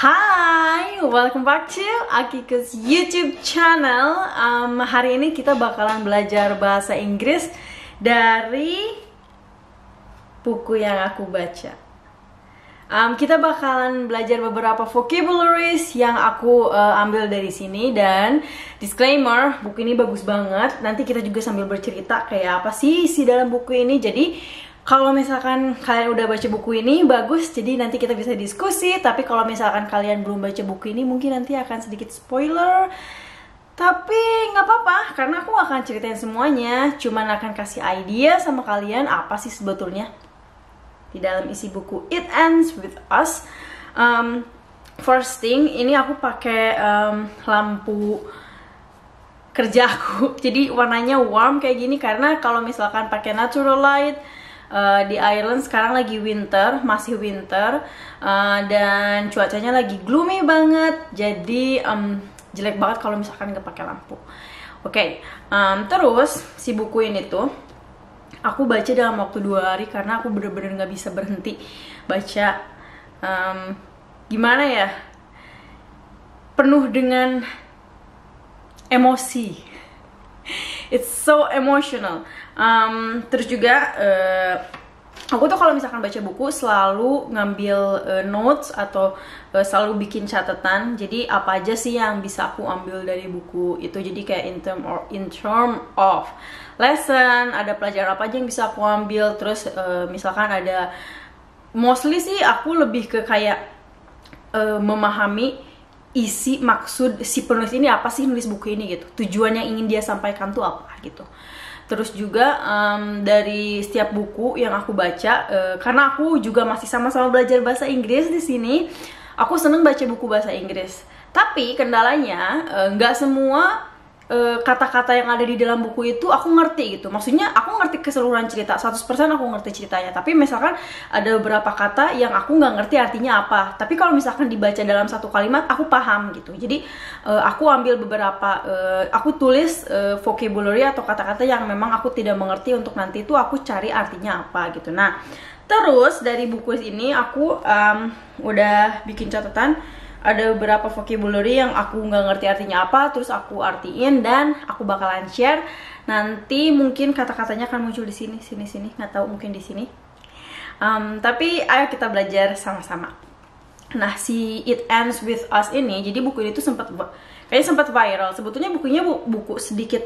Hai, welcome back to Akiko's YouTube channel. Hari ini kita bakalan belajar bahasa Inggris dari buku yang aku baca. Kita bakalan belajar beberapa vocabularies yang aku ambil dari sini. Dan disclaimer, buku ini bagus banget. Nanti kita juga sambil bercerita kayak apa sih isi dalam buku ini. Jadi kalau misalkan kalian udah baca buku ini, bagus, jadi nanti kita bisa diskusi. Tapi kalau misalkan kalian belum baca buku ini, mungkin nanti akan sedikit spoiler. Tapi nggak apa-apa, karena aku akan ceritain semuanya. Cuman akan kasih idea sama kalian apa sih sebetulnya di dalam isi buku It Ends With Us. First thing, ini aku pakai lampu kerja aku. Jadi warnanya warm kayak gini, karena kalau misalkan pakai natural light, di Ireland sekarang lagi winter, masih winter, dan cuacanya lagi gloomy banget, jadi jelek banget kalau misalkan nggak pakai lampu. Oke, terus si buku ini tuh aku baca dalam waktu 2 hari karena aku bener-bener nggak bisa berhenti baca. Gimana ya, penuh dengan emosi. It's so emotional. Terus juga aku tuh kalau misalkan baca buku selalu ngambil notes atau selalu bikin catatan. Jadi apa aja sih yang bisa aku ambil dari buku itu. Jadi kayak in term of lesson, ada pelajaran apa aja yang bisa aku ambil. Terus misalkan ada, mostly sih aku lebih ke kayak memahami isi maksud si penulis ini apa sih nulis buku ini gitu. Tujuan yang ingin dia sampaikan tuh apa gitu. Terus juga dari setiap buku yang aku baca, karena aku juga masih sama-sama belajar bahasa Inggris di sini, aku seneng baca buku bahasa Inggris. Tapi kendalanya nggak semua kata-kata yang ada di dalam buku itu aku ngerti gitu. Maksudnya aku ngerti keseluruhan cerita, 100% aku ngerti ceritanya. Tapi misalkan ada beberapa kata yang aku nggak ngerti artinya apa. Tapi kalau misalkan dibaca dalam satu kalimat, aku paham gitu. Jadi aku ambil beberapa, aku tulis vocabulary atau kata-kata yang memang aku tidak mengerti, untuk nanti itu aku cari artinya apa gitu. Nah, terus dari buku ini aku udah bikin catatan. Ada beberapa vocabulary yang aku nggak ngerti artinya apa, terus aku artiin dan aku bakalan share. Nanti mungkin kata-katanya akan muncul di sini, nggak tahu, mungkin di sini. Tapi ayo kita belajar sama-sama. Nah, si It Ends With Us ini, jadi buku ini tuh kayaknya sempat viral. Sebetulnya bukunya buku sedikit,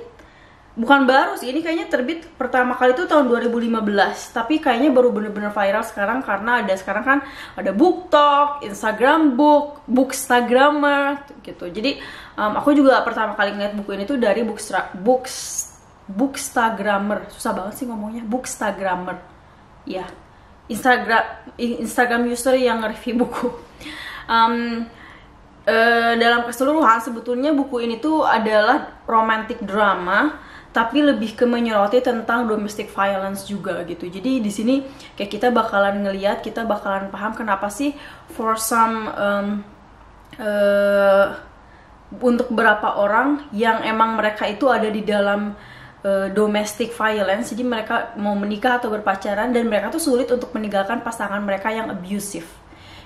bukan baru sih, ini kayaknya terbit pertama kali itu tahun 2015. Tapi kayaknya baru bener-bener viral sekarang, karena sekarang kan ada BookTok, Instagram Book, Bookstagrammer gitu. Jadi aku juga pertama kali ngeliat buku ini tuh dari Bookstagrammer. Susah banget sih ngomongnya, Bookstagrammer. Ya, Instagram user yang nge-review buku. Dalam keseluruhan sebetulnya buku ini tuh adalah romantic drama, tapi lebih ke menyoroti tentang domestic violence juga gitu. Jadi di sini kayak kita bakalan ngeliat, kita bakalan paham kenapa sih for some untuk beberapa orang yang emang mereka itu ada di dalam domestic violence. Jadi mereka mau menikah atau berpacaran dan mereka tuh sulit untuk meninggalkan pasangan mereka yang abusive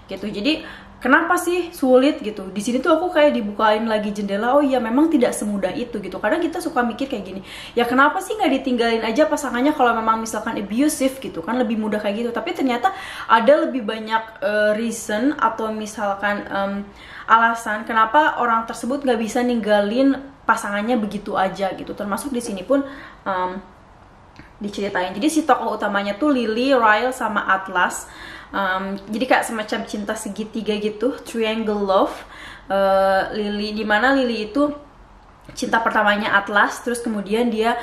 gitu. Jadi kenapa sih sulit gitu? Di sini tuh aku kayak dibukain lagi jendela. Oh iya, memang tidak semudah itu gitu. Kadang kita suka mikir kayak gini, ya kenapa sih nggak ditinggalin aja pasangannya kalau memang misalkan abusive gitu kan, lebih mudah kayak gitu. Tapi ternyata ada lebih banyak reason atau misalkan alasan kenapa orang tersebut nggak bisa ninggalin pasangannya begitu aja gitu. Termasuk di sini pun diceritain. Jadi si tokoh utamanya tuh Lily, Ryle, sama Atlas. Jadi kayak semacam cinta segitiga gitu, triangle love. Lily, dimana Lily itu cinta pertamanya Atlas, terus kemudian dia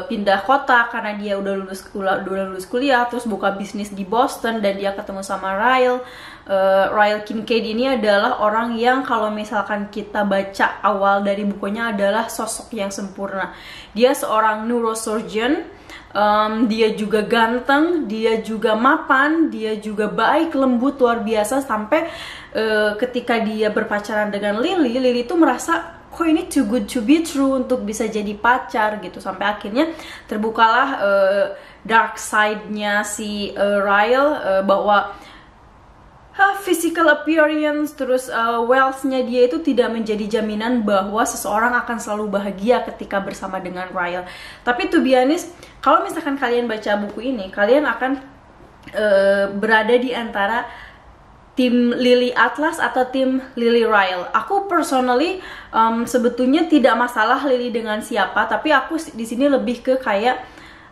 pindah kota karena dia udah lulus kuliah, terus buka bisnis di Boston, dan dia ketemu sama Ryle. Ryle Kincaid ini adalah orang yang kalau misalkan kita baca awal dari bukunya adalah sosok yang sempurna. Dia seorang neurosurgeon. Dia juga ganteng, dia juga mapan, dia juga baik, lembut, luar biasa. Sampai ketika dia berpacaran dengan Lily, Lily tuh merasa kok ini too good to be true untuk bisa jadi pacar gitu. Sampai akhirnya terbukalah dark side-nya si Ryle, bahwa physical appearance, terus wealth-nya dia itu tidak menjadi jaminan bahwa seseorang akan selalu bahagia ketika bersama dengan Ryle. Tapi to be honest, kalau misalkan kalian baca buku ini, kalian akan berada di antara tim Lily Atlas atau tim Lily Ryle. Aku personally sebetulnya tidak masalah Lily dengan siapa, tapi aku di sini lebih ke kayak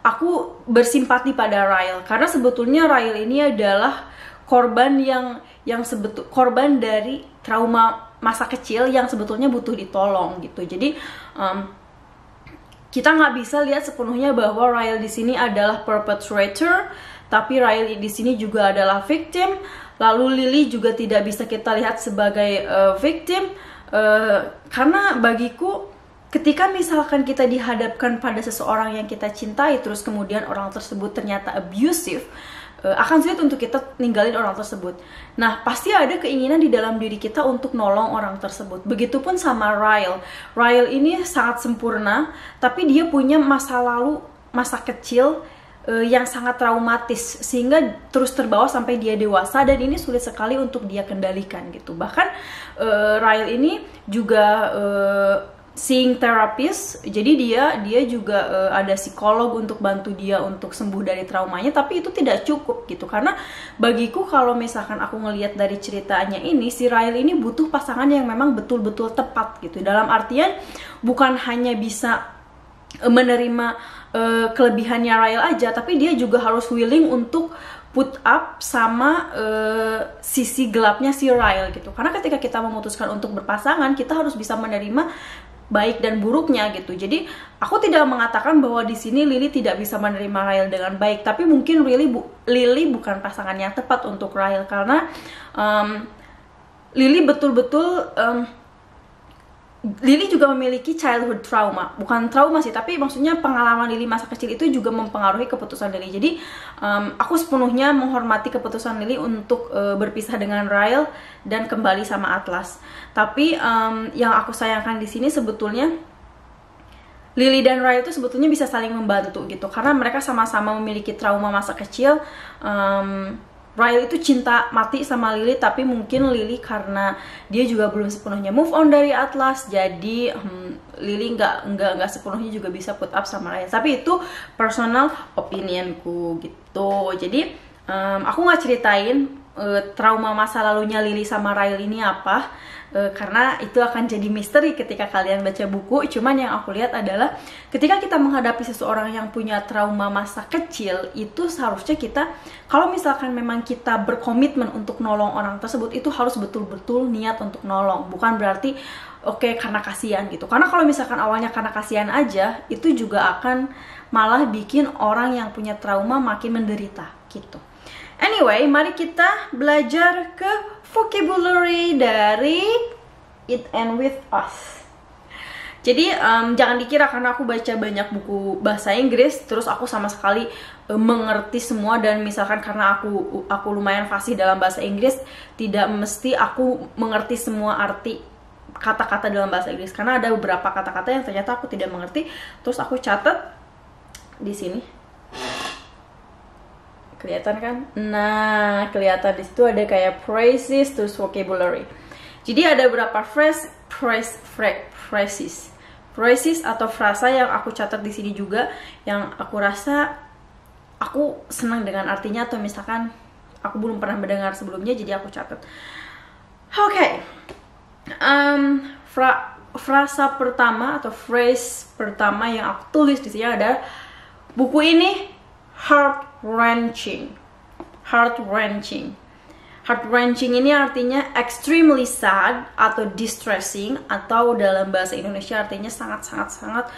aku bersimpati pada Ryle karena sebetulnya Ryle ini adalah korban korban dari trauma masa kecil yang sebetulnya butuh ditolong gitu. Jadi kita nggak bisa lihat sepenuhnya bahwa Ryle di sini adalah perpetrator, tapi Ryle di sini juga adalah victim. Lalu Lily juga tidak bisa kita lihat sebagai victim, karena bagiku ketika misalkan kita dihadapkan pada seseorang yang kita cintai, terus kemudian orang tersebut ternyata abusive, akan sulit untuk kita ninggalin orang tersebut. Nah, pasti ada keinginan di dalam diri kita untuk nolong orang tersebut. Begitupun sama Ryle. Ryle ini sangat sempurna, tapi dia punya masa lalu, masa kecil yang sangat traumatis sehingga terus terbawa sampai dia dewasa, dan ini sulit sekali untuk dia kendalikan gitu. Bahkan Ryle ini juga seeing therapist, jadi dia juga ada psikolog untuk bantu dia untuk sembuh dari traumanya, tapi itu tidak cukup gitu. Karena bagiku kalau misalkan aku ngelihat dari ceritanya ini, si Ryle ini butuh pasangan yang memang betul-betul tepat gitu. Dalam artian bukan hanya bisa menerima kelebihannya Ryle aja, tapi dia juga harus willing untuk put up sama sisi gelapnya si Ryle gitu. Karena ketika kita memutuskan untuk berpasangan, kita harus bisa menerima baik dan buruknya gitu. Jadi aku tidak mengatakan bahwa di sini Lily tidak bisa menerima Ryle dengan baik, tapi mungkin Lily bukan pasangan yang tepat untuk Ryle karena Lily betul-betul Lily juga memiliki childhood trauma, bukan trauma sih, tapi maksudnya pengalaman Lily masa kecil itu juga mempengaruhi keputusan Lily. Jadi aku sepenuhnya menghormati keputusan Lily untuk berpisah dengan Ryle dan kembali sama Atlas. Tapi yang aku sayangkan di sini sebetulnya Lily dan Ryle itu sebetulnya bisa saling membantu gitu, karena mereka sama-sama memiliki trauma masa kecil. Ryle itu cinta mati sama Lily, tapi mungkin Lily karena dia juga belum sepenuhnya move on dari Atlas, jadi Lily nggak sepenuhnya juga bisa put up sama Ryle. Tapi itu personal opinionku gitu. Jadi aku nggak ceritain trauma masa lalunya Lily sama Ryle ini apa, karena itu akan jadi misteri ketika kalian baca buku. Cuman yang aku lihat adalah ketika kita menghadapi seseorang yang punya trauma masa kecil, itu seharusnya kita, kalau misalkan memang kita berkomitmen untuk nolong orang tersebut, itu harus betul-betul niat untuk nolong, bukan berarti oke, karena kasihan gitu. Karena kalau misalkan awalnya karena kasihan aja, itu juga akan malah bikin orang yang punya trauma makin menderita gitu. Anyway, mari kita belajar ke vocabulary dari It and With Us. Jadi jangan dikira karena aku baca banyak buku bahasa Inggris terus aku sama sekali mengerti semua, dan misalkan karena aku lumayan fasih dalam bahasa Inggris, tidak mesti aku mengerti semua arti kata-kata dalam bahasa Inggris, karena ada beberapa kata-kata yang ternyata aku tidak mengerti. Terus aku catat di sini. Kelihatan kan? Nah, kelihatan di situ ada kayak phrases terus vocabulary. Jadi ada beberapa phrases atau frasa yang aku catat di sini juga, yang aku rasa aku senang dengan artinya, atau misalkan aku belum pernah mendengar sebelumnya, jadi aku catat. Oke. Frasa pertama atau phrase pertama yang aku tulis di sini ada, buku ini heart-wrenching. Heart-wrenching ini artinya extremely sad atau distressing, atau dalam bahasa Indonesia artinya sangat-sangat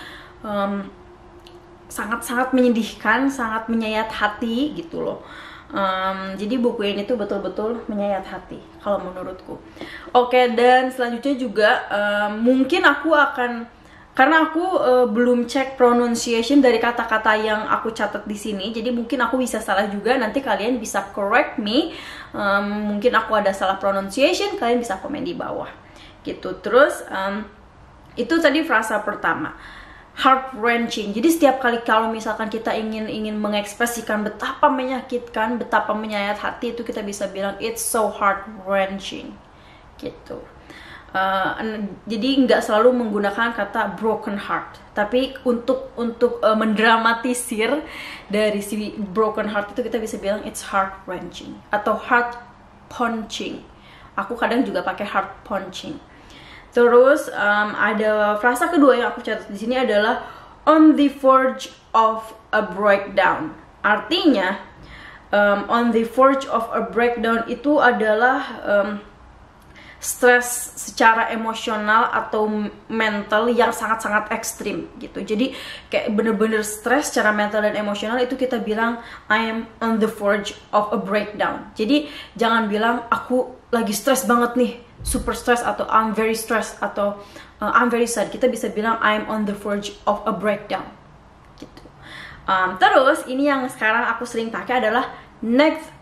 menyedihkan, sangat menyayat hati gitu loh. Jadi buku ini tuh betul-betul menyayat hati kalau menurutku. Oke, dan selanjutnya juga mungkin aku akan, karena aku belum cek pronunciation dari kata-kata yang aku catat di sini, jadi mungkin aku bisa salah juga. Nanti kalian bisa correct me. Mungkin aku ada salah pronunciation, kalian bisa komen di bawah gitu. Terus itu tadi frasa pertama. heart wrenching. Jadi setiap kali kalau misalkan kita ingin mengekspresikan betapa menyakitkan, betapa menyayat hati, itu kita bisa bilang it's so heart wrenching gitu. Jadi nggak selalu menggunakan kata broken heart, tapi untuk mendramatisir dari si broken heart itu kita bisa bilang it's heart wrenching atau heart punching. Aku kadang juga pakai heart punching. Terus ada frasa kedua yang aku catat di sini adalah on the verge of a breakdown. Artinya on the verge of a breakdown itu adalah stres secara emosional atau mental yang sangat-sangat ekstrim gitu. Jadi kayak bener-bener stres secara mental dan emosional, itu kita bilang I am on the verge of a breakdown. Jadi jangan bilang aku lagi stres banget nih, super stress, atau I'm very stressed, atau I'm very sad. Kita bisa bilang I'm on the verge of a breakdown gitu. Terus ini yang sekarang aku sering pakai adalah next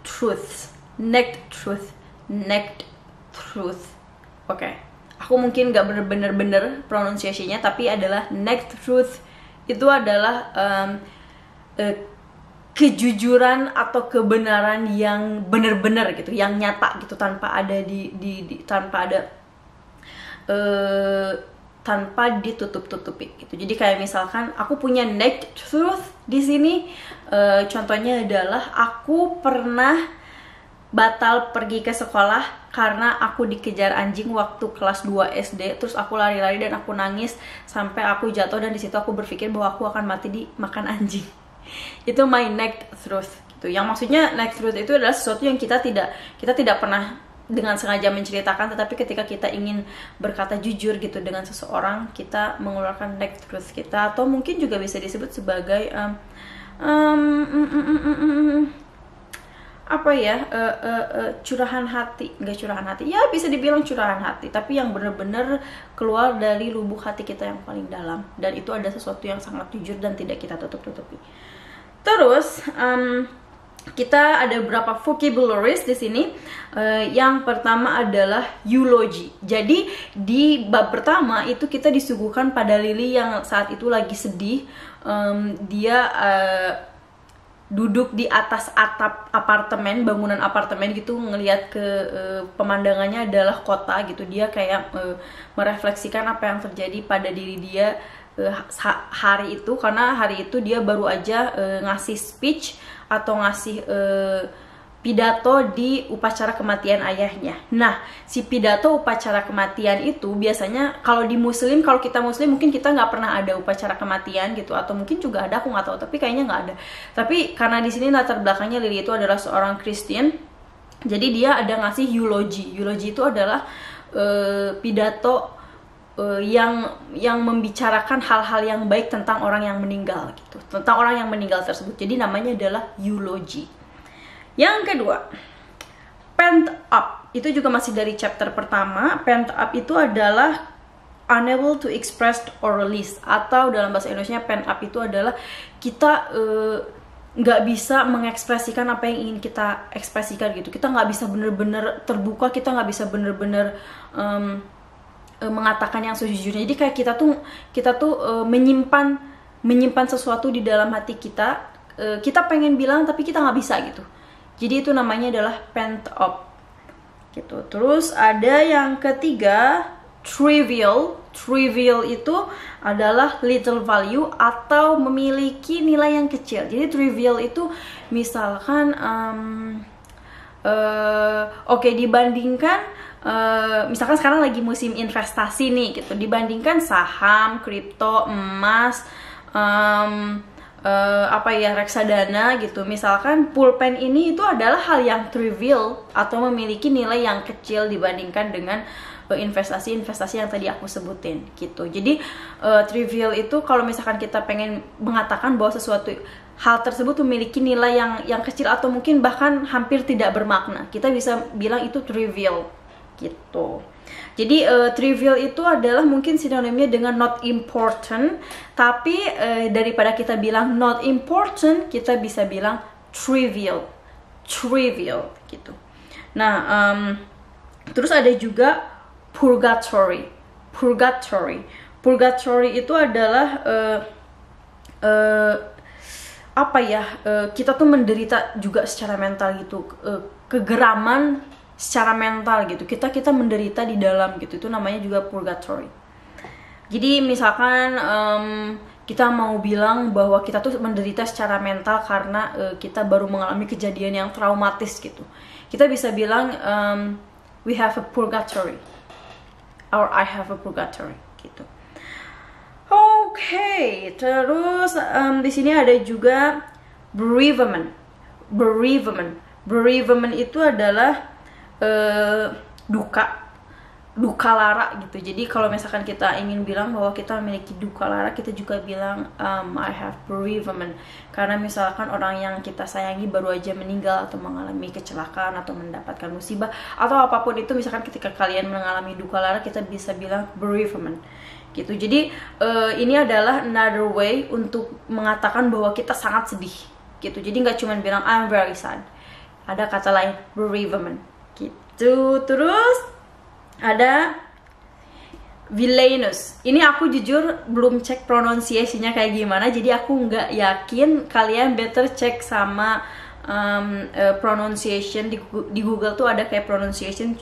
truth. Oke. Aku mungkin gak bener-bener pronunciation-nya, tapi adalah next truth itu adalah kejujuran atau kebenaran yang bener-bener gitu, yang nyata gitu, tanpa ada tanpa ditutup-tutupi gitu. Jadi kayak misalkan aku punya next truth di sini, contohnya adalah aku pernah batal pergi ke sekolah karena aku dikejar anjing waktu kelas 2 SD. Terus aku lari-lari dan aku nangis sampai aku jatuh, dan di situ aku berpikir bahwa aku akan mati dimakan anjing. Itu my next truth gitu. Yang maksudnya next truth itu adalah sesuatu yang kita tidak pernah dengan sengaja menceritakan, tetapi ketika kita ingin berkata jujur gitu dengan seseorang, kita mengeluarkan next truth kita, atau mungkin juga bisa disebut sebagai apa ya, curahan hati. Nggak curahan hati ya, bisa dibilang curahan hati, tapi yang benar-benar keluar dari lubuk hati kita yang paling dalam, dan itu ada sesuatu yang sangat jujur dan tidak kita tutup-tutupi. Terus kita ada beberapa vocabularies di sini. Yang pertama adalah eulogy. Jadi di bab pertama itu kita disuguhkan pada Lily yang saat itu lagi sedih. Dia duduk di atas atap apartemen, bangunan apartemen gitu, ngelihat ke pemandangannya adalah kota gitu. Dia kayak merefleksikan apa yang terjadi pada diri dia hari itu, karena hari itu dia baru aja ngasih speech atau ngasih pidato di upacara kematian ayahnya. Nah, si pidato upacara kematian itu biasanya kalau di muslim, kalau kita muslim mungkin kita nggak pernah ada upacara kematian gitu, atau mungkin juga ada, aku nggak tahu, tapi kayaknya nggak ada. Tapi karena di sini latar belakangnya Lily itu adalah seorang Kristen, jadi dia ada ngasih eulogy. Eulogy itu adalah pidato yang membicarakan hal-hal yang baik tentang orang yang meninggal gitu, tentang orang yang meninggal tersebut. Jadi namanya adalah eulogy. Yang kedua, pent up. Itu juga masih dari chapter pertama. Pent up itu adalah unable to express or release, atau dalam bahasa Indonesia pent up itu adalah kita nggak bisa mengekspresikan apa yang ingin kita ekspresikan gitu. Kita nggak bisa bener-bener terbuka, kita nggak bisa bener-bener mengatakan yang sejujurnya. Jadi kayak kita tuh menyimpan sesuatu di dalam hati kita. Kita pengen bilang tapi kita nggak bisa gitu. Jadi itu namanya adalah pent up gitu. Terus ada yang ketiga, trivial. Trivial itu adalah little value atau memiliki nilai yang kecil. Jadi trivial itu misalkan dibandingkan misalkan sekarang lagi musim investasi nih gitu, dibandingkan saham, kripto, emas, reksadana gitu. Misalkan pulpen ini itu adalah hal yang trivial atau memiliki nilai yang kecil dibandingkan dengan investasi-investasi yang tadi aku sebutin gitu. Jadi trivial itu kalau misalkan kita pengen mengatakan bahwa sesuatu hal tersebut memiliki nilai yang kecil atau mungkin bahkan hampir tidak bermakna, kita bisa bilang itu trivial gitu. Jadi trivial itu adalah mungkin sinonimnya dengan not important, tapi daripada kita bilang not important, kita bisa bilang trivial gitu. Nah, terus ada juga purgatory. Purgatory itu adalah apa ya, kita tuh menderita juga secara mental gitu, kegeraman secara mental gitu, kita menderita di dalam gitu, itu namanya juga purgatory. Jadi misalkan kita mau bilang bahwa kita tuh menderita secara mental karena kita baru mengalami kejadian yang traumatis gitu, kita bisa bilang we have a purgatory, or I have a purgatory gitu. Oke, terus di sini ada juga bereavement. Bereavement itu adalah duka lara gitu. Jadi kalau misalkan kita ingin bilang bahwa kita memiliki duka lara, kita juga bilang I have bereavement. Karena misalkan orang yang kita sayangi baru aja meninggal atau mengalami kecelakaan atau mendapatkan musibah atau apapun itu, misalkan ketika kalian mengalami duka lara, kita bisa bilang bereavement gitu. Jadi ini adalah another way untuk mengatakan bahwa kita sangat sedih gitu. Jadi nggak cuma bilang I'm very sad, ada kata lain bereavement gitu. Terus ada villainous. Ini aku jujur belum cek pronunciation-nya kayak gimana, jadi aku nggak yakin. Kalian better cek sama pronunciation di Google tuh ada kayak pronunciation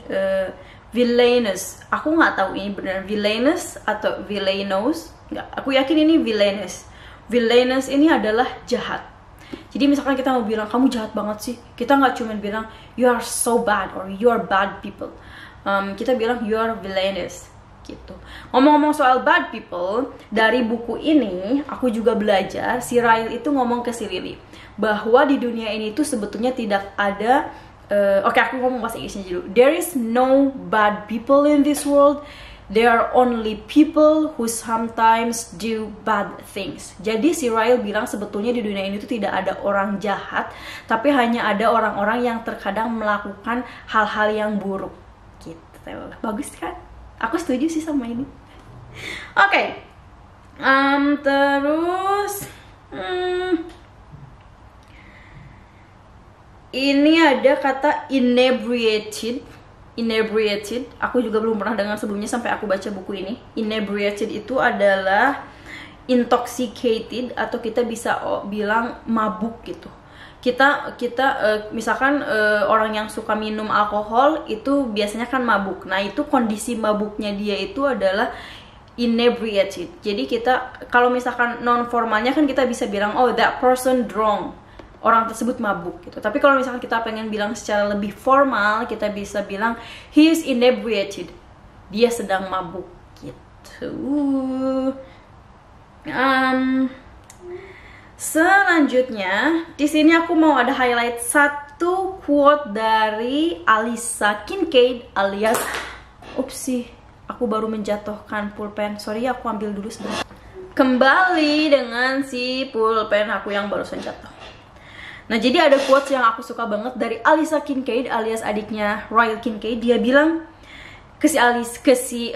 villainous. Aku nggak tahu ini benar villainous atau villainous. Nggak, aku yakin ini villainous. Villainous ini adalah jahat. Jadi misalkan kita mau bilang kamu jahat banget sih, kita nggak cuma bilang you are so bad or you are bad people. Kita bilang you are villainous gitu. Ngomong-ngomong soal bad people, dari buku ini aku juga belajar, si Ryle itu ngomong ke si Lily bahwa di dunia ini tuh sebetulnya tidak ada oke, aku ngomong bahasa Inggrisnya dulu. There is no bad people in this world. There are only people who sometimes do bad things. Jadi si Ryle bilang sebetulnya di dunia ini tuh tidak ada orang jahat, tapi hanya ada orang-orang yang terkadang melakukan hal-hal yang buruk. Gitu. Bagus kan? Aku setuju sih sama ini. Oke. Terus ini ada kata inebriated. Aku juga belum pernah dengar sebelumnya sampai aku baca buku ini. Inebriated itu adalah intoxicated, atau kita bisa bilang mabuk gitu. Kita misalkan orang yang suka minum alkohol itu biasanya kan mabuk. Nah, itu kondisi mabuknya dia itu adalah inebriated. Jadi kita kalau misalkan non formalnya kan kita bisa bilang oh that person drunk, orang tersebut mabuk gitu. Tapi kalau misalkan kita pengen bilang secara lebih formal, kita bisa bilang he is inebriated, dia sedang mabuk gitu. Selanjutnya di sini aku mau ada highlight satu quote dari Alisa Kincaid alias aku baru menjatuhkan pulpen. Sorry, aku ambil dulu sebentar. Kembali dengan si pulpen aku yang barusan jatuh. Nah, jadi ada quotes yang aku suka banget dari Alisa Kincaid alias adiknya Ryle Kincaid. Dia bilang ke si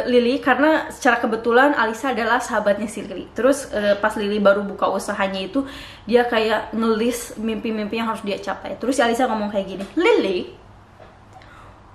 Lily, karena secara kebetulan Alisa adalah sahabatnya si Lily. Terus pas Lily baru buka usahanya itu, dia kayak ngelis mimpi-mimpi yang harus dia capai. Terus si Alisa ngomong kayak gini, Lily,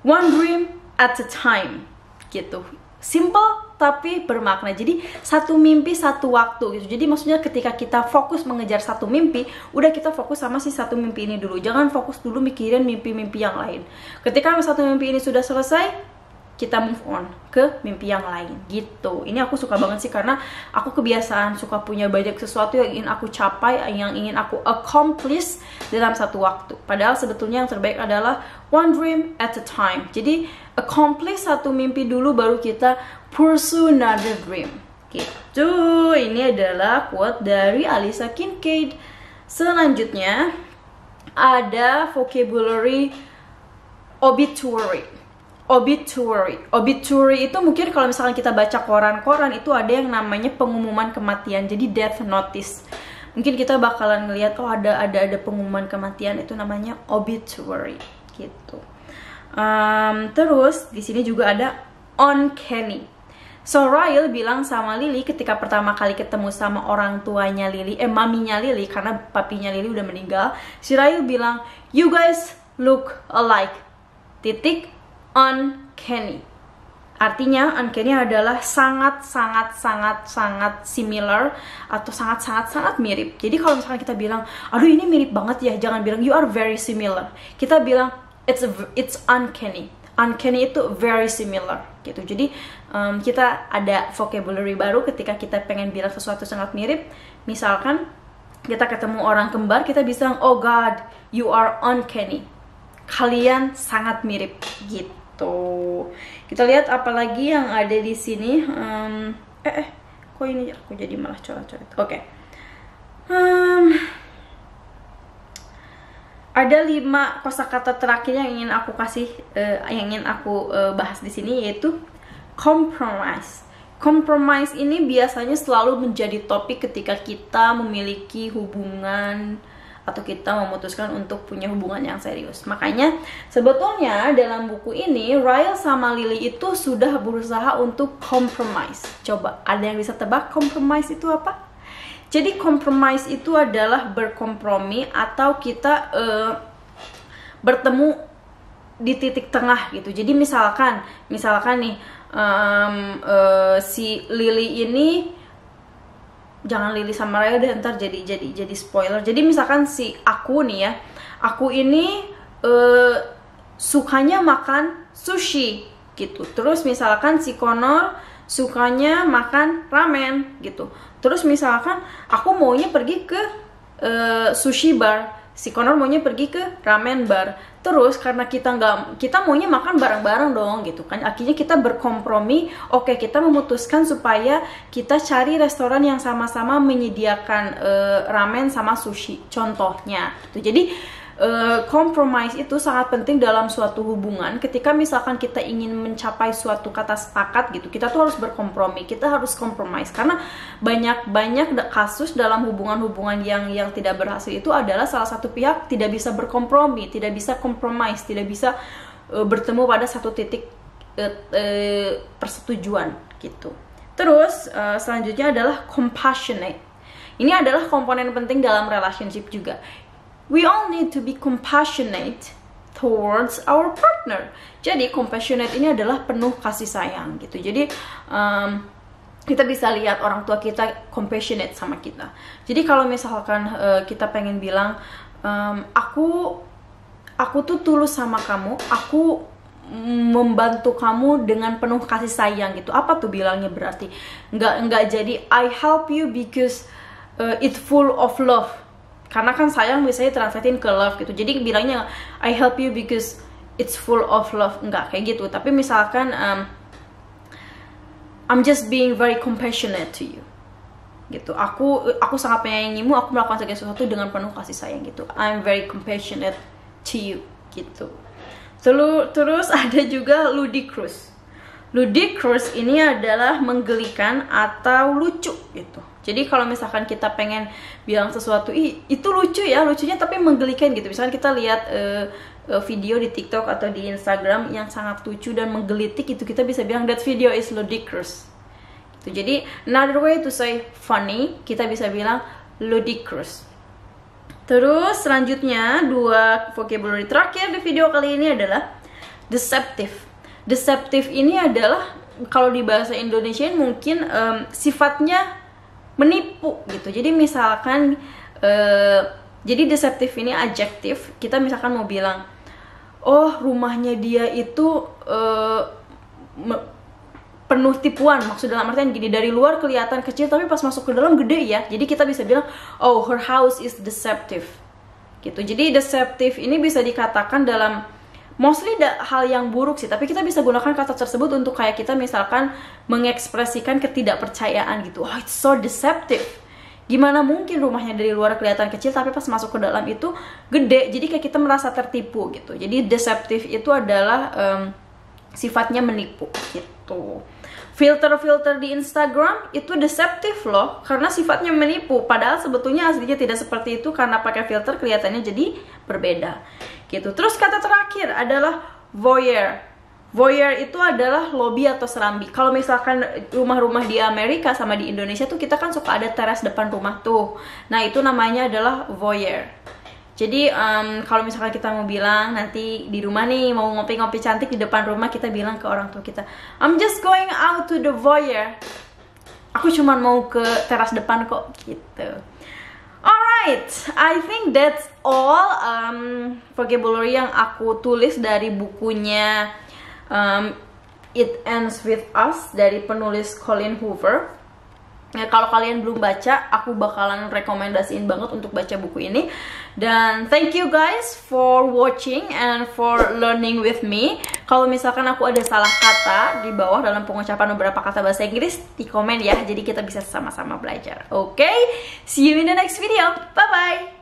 one dream at a time gitu. Simple tapi bermakna. Jadi satu mimpi satu waktu gitu. Jadi maksudnya ketika kita fokus mengejar satu mimpi, udah kita fokus sama si satu mimpi ini dulu. Jangan fokus dulu mikirin mimpi-mimpi yang lain. Ketika satu mimpi ini sudah selesai, kita move on ke mimpi yang lain gitu. Ini aku suka banget sih, karena aku kebiasaan suka punya banyak sesuatu yang ingin aku capai, yang ingin aku accomplish dalam satu waktu. Padahal sebetulnya yang terbaik adalah one dream at a time. Jadi accomplish satu mimpi dulu, baru kita pursue another dream gitu. Ini adalah quote dari Alisa Kincaid. Selanjutnya ada vocabulary obituary itu mungkin kalau misalkan kita baca koran-koran itu ada yang namanya pengumuman kematian, jadi death notice. Mungkin kita bakalan ngelihat oh ada pengumuman kematian, itu namanya obituary gitu. Terus di sini juga ada uncanny. So Ryle bilang sama Lily ketika pertama kali ketemu sama orang tuanya Lily, maminya Lily, karena papinya Lily udah meninggal. Si Ryle bilang, you guys look alike. Uncanny. Artinya uncanny adalah sangat similar atau sangat mirip. Jadi kalau misalkan kita bilang, aduh ini mirip banget ya, jangan bilang you are very similar. Kita bilang it's uncanny. Uncanny itu very similar gitu. Jadi kita ada vocabulary baru ketika kita pengen bilang sesuatu sangat mirip. Misalkan kita ketemu orang kembar, kita bisa, oh God, you are uncanny. Kalian sangat mirip gitu. Kita lihat apalagi yang ada di sini. Kok ini aku jadi malah coret-coret. Oke. Ada 5 kosakata terakhir yang ingin aku kasih, yang ingin aku bahas di sini, yaitu compromise. Compromise ini biasanya selalu menjadi topik ketika kita memiliki hubungan atau kita memutuskan untuk punya hubungan yang serius. Makanya sebetulnya dalam buku ini Ryle sama Lily itu sudah berusaha untuk compromise. Coba ada yang bisa tebak compromise itu apa? Jadi compromise itu adalah berkompromi atau kita bertemu di titik tengah gitu. Jadi misalkan nih si Lily ini, jangan Lily sama Raya deh, ntar jadi spoiler. Jadi misalkan si aku nih ya, aku ini sukanya makan sushi gitu. Terus misalkan si Connor sukanya makan ramen gitu. Terus misalkan aku maunya pergi ke sushi bar, si Connor maunya pergi ke ramen bar. Terus karena kita maunya makan bareng-bareng dong gitu kan. Akhirnya kita berkompromi, oke, kita memutuskan supaya kita cari restoran yang sama-sama menyediakan ramen sama sushi contohnya. Jadi compromise itu sangat penting dalam suatu hubungan. Ketika misalkan kita ingin mencapai suatu kata sepakat gitu, kita tuh harus berkompromi, kita harus compromise. Karena banyak kasus dalam hubungan-hubungan yang tidak berhasil itu adalah salah satu pihak tidak bisa berkompromi, tidak bisa compromise, tidak bisa bertemu pada satu titik persetujuan gitu. Terus selanjutnya adalah compassionate. Ini adalah komponen penting dalam relationship juga. We all need to be compassionate towards our partner. Jadi compassionate ini adalah penuh kasih sayang gitu. Jadi kita bisa lihat orang tua kita compassionate sama kita. Jadi kalau misalkan kita pengen bilang, aku tuh tulus sama kamu, aku membantu kamu dengan penuh kasih sayang gitu. Apa tuh bilangnya berarti? Nggak jadi I help you because it's full of love. Karena kan sayang biasanya translatein ke love gitu. Jadi bilangnya I help you because it's full of love. Enggak kayak gitu. Tapi misalkan I'm just being very compassionate to you gitu. Aku sangat menyayangimu, aku melakukan segala sesuatu dengan penuh kasih sayang gitu. I'm very compassionate to you gitu. Terus ada juga ludicrous. Ludicrous ini adalah menggelikan atau lucu gitu. Jadi kalau misalkan kita pengen bilang sesuatu, itu lucu ya, lucunya tapi menggelikan gitu. Misalkan kita lihat video di TikTok atau di Instagram yang sangat lucu dan menggelitik, itu kita bisa bilang that video is ludicrous gitu. Jadi another way to say funny, kita bisa bilang ludicrous. Terus selanjutnya 2 vocabulary terakhir di video kali ini adalah deceptive. Deceptive ini adalah kalau di bahasa Indonesia mungkin sifatnya menipu gitu. Jadi misalkan jadi deceptive ini adjektif. Kita misalkan mau bilang, oh rumahnya dia itu penuh tipuan. Maksud dalam artian gini, dari luar kelihatan kecil tapi pas masuk ke dalam gede ya. Jadi kita bisa bilang, oh her house is deceptive gitu. Jadi deceptive ini bisa dikatakan dalam mostly hal yang buruk sih, tapi kita bisa gunakan kata tersebut untuk kayak kita misalkan mengekspresikan ketidakpercayaan gitu. Oh, it's so deceptive. Gimana mungkin rumahnya dari luar kelihatan kecil tapi pas masuk ke dalam itu gede. Jadi kayak kita merasa tertipu gitu. Jadi deceptive itu adalah sifatnya menipu gitu. Filter-filter di Instagram itu deceptive loh, karena sifatnya menipu. Padahal sebetulnya aslinya tidak seperti itu, karena pakai filter kelihatannya jadi berbeda gitu. Terus kata terakhir adalah voyeur. Voyeur itu adalah lobby atau serambi. Kalau misalkan rumah-rumah di Amerika sama di Indonesia tuh kita kan suka ada teras depan rumah tuh. Nah itu namanya adalah voyeur. Jadi kalau misalkan kita mau bilang nanti di rumah nih mau ngopi-ngopi cantik di depan rumah, kita bilang ke orang tua kita, I'm just going out to the foyer. Aku cuma mau ke teras depan kok, gitu. Alright, I think that's all vocabulary yang aku tulis dari bukunya It Ends With Us dari penulis Colleen Hoover. Ya, kalau kalian belum baca, aku bakalan rekomendasiin banget untuk baca buku ini. Dan thank you guys for watching and for learning with me. Kalau misalkan aku ada salah kata di bawah dalam pengucapan beberapa kata bahasa Inggris, di komen ya. Jadi kita bisa sama-sama belajar. Oke, see you in the next video. Bye-bye.